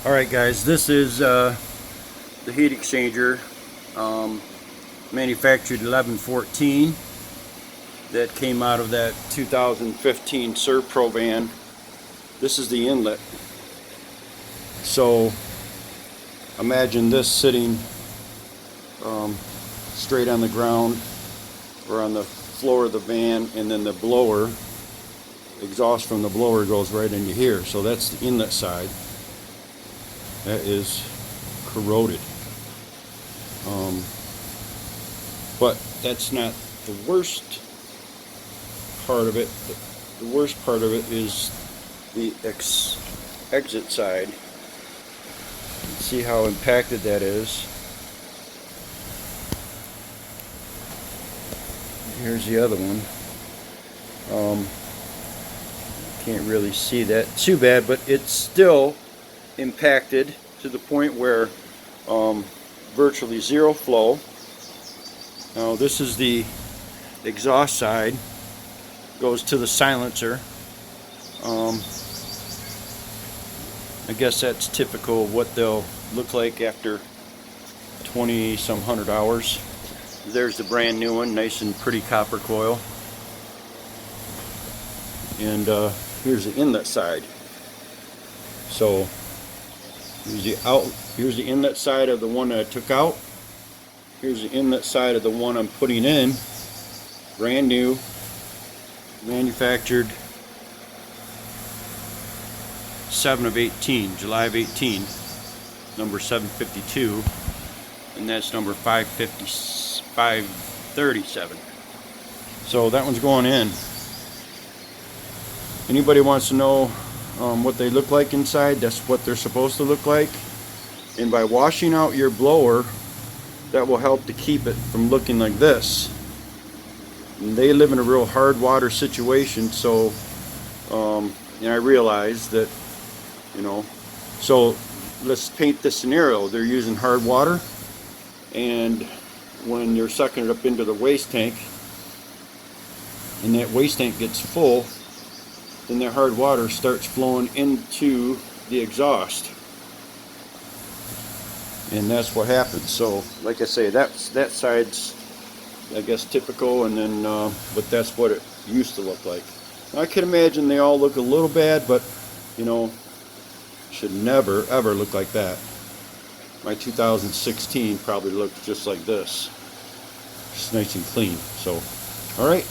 Alright guys, this is the heat exchanger, manufactured 11/14, that came out of that 2015 Servpro van. This is the inlet. So imagine this sitting straight on the ground or on the floor of the van, and then the blower, exhaust from the blower goes right into here. So that's the inlet side. That is corroded. But that's not the worst part of it. The worst part of it is the exit side. See how impacted that is. Here's the other one. Can't really see that too bad, but it's still impacted to the point where virtually zero flow. Now this is the exhaust side, goes to the silencer. I guess that's typical of what they'll look like after 20-some hundred hours. There's the brand new one, nice and pretty copper coil. And here's the inlet side. So here's the inlet side of the one that I took out. Here's the inlet side of the one I'm putting in. Brand new, manufactured 7/18, July of 18, number 752, and that's number 537. So that one's going in. Anybody wants to know what they look like inside, that's what they're supposed to look like. And by washing out your blower, that will help to keep it from looking like this. And they live in a real hard water situation, so and I realize that, so let's paint this scenario. They're using hard water, and when you're sucking it up into the waste tank, and that waste tank gets full, then that hard water starts flowing into the exhaust, and that's what happens. So like I say, that side's, I guess, typical, and then but that's what it used to look like. I can imagine they all look a little bad, but should never ever look like that. My 2016 probably looked just like this, just nice and clean. So alright.